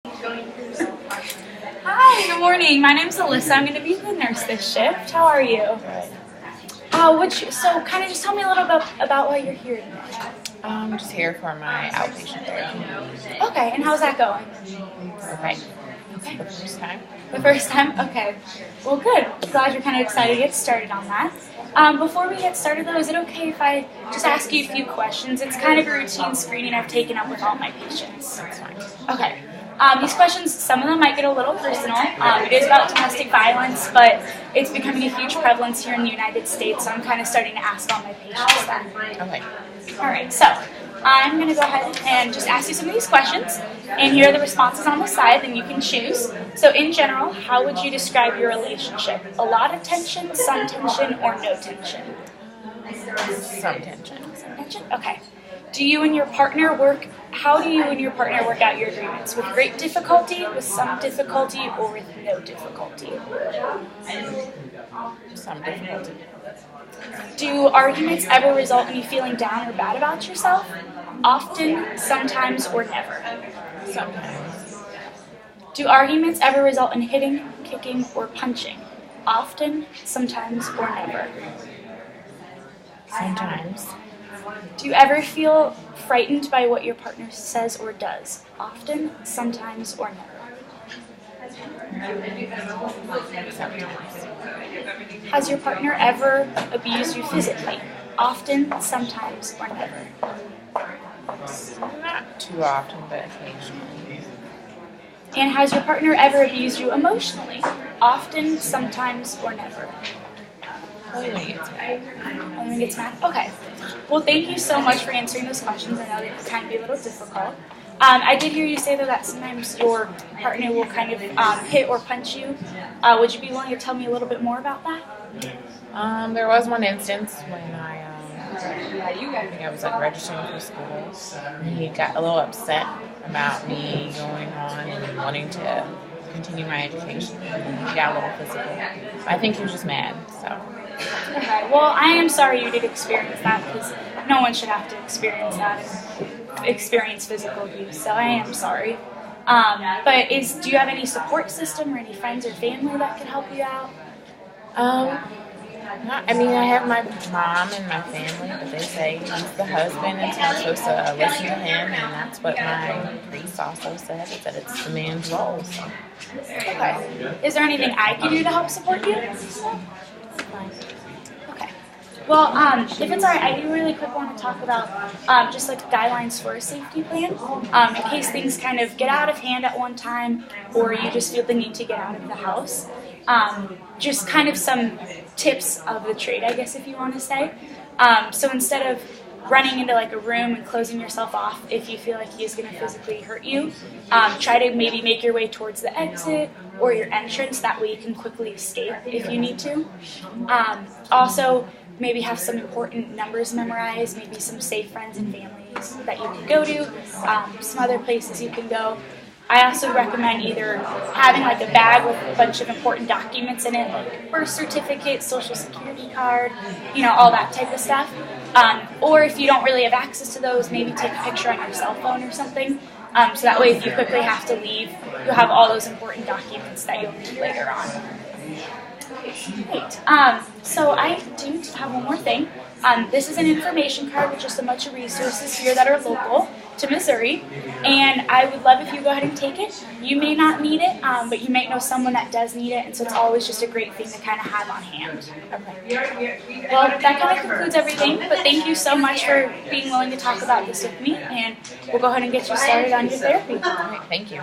Hi, good morning. My name's Alyssa. I'm going to be the nurse this shift. How are you? So kind of just tell me a little bit about why you're here today. I'm just here for my outpatient therapy. Okay, and how's that going? Okay. The first time. The first time? Okay. Well, good. Glad you're kind of excited to get started on that. Before we get started, though, is it okay if I just ask you a few questions? It's kind of a routine screening I've taken up with all my patients. That's fine. Okay. These questions, some of them might get a little personal. It is about domestic violence, but it's becoming a huge prevalence here in the United States, so I'm kind of starting to ask all my patients that. Okay. All right, so I'm going to go ahead and just ask you some of these questions, and here are the responses on the side, then you can choose. So in general, how would you describe your relationship? A lot of tension, some tension, or no tension? Some tension. Some tension? Okay. How do you and your partner work out your agreements? With great difficulty, with some difficulty, or with no difficulty? Some difficulty. Do arguments ever result in you feeling down or bad about yourself? Often, sometimes, or never? Sometimes. Do arguments ever result in hitting, kicking, or punching? Often, sometimes, or never? Sometimes. Do you ever feel frightened by what your partner says or does? Often, sometimes, or never? Sometimes. Has your partner ever abused you physically? Often, sometimes, or never? Not too often, but occasionally. And has your partner ever abused you emotionally? Often, sometimes, or never? Only when he gets mad. Only when he gets mad? Okay. Well, thank you so much for answering those questions. I know they can kind of be a little difficult. I did hear you say, though, that sometimes your partner will kind of hit or punch you. Would you be willing to tell me a little bit more about that? There was one instance when I think I was registering for school, and he got a little upset about me going on and wanting to continue my education. He got a little physical. I think he was just mad, so. Okay, well, I am sorry you did experience that, because no one should have to experience that and experience physical abuse, so I am sorry. But do you have any support system or any friends or family that can help you out? I have my mom and my family, but they say he's the husband and so I'm supposed to listen to him, and that's what my priest also said, is that it's the man's role. So. Okay. Is there anything I can do to help support you? Okay. Well, if it's alright, I do really quick want to talk about just guidelines for a safety plan, in case things kind of get out of hand at one time, or you just feel the need to get out of the house. Just kind of some tips of the trade, I guess, if you want to say. So instead of running into a room and closing yourself off if you feel like he's going to physically hurt you, try to maybe make your way towards the exit or your entrance. That way you can quickly escape if you need to. Also, maybe have some important numbers memorized, maybe some safe friends and families that you can go to, some other places you can go. I also recommend either having a bag with a bunch of important documents in it, like birth certificate, social security card, all that type of stuff. Or if you don't really have access to those, maybe take a picture on your cell phone or something. So that way if you quickly have to leave, you'll have all those important documents that you'll need later on. Great. So I do have one more thing. This is an information card with just a bunch of resources here that are local to Missouri, and I would love if you go ahead and take it. You may not need it, but you might know someone that does need it, and so it's always just a great thing to kind of have on hand. Okay. Well, that kind of concludes everything, but thank you so much for being willing to talk about this with me, and we'll go ahead and get you started on your therapy. All right, thank you.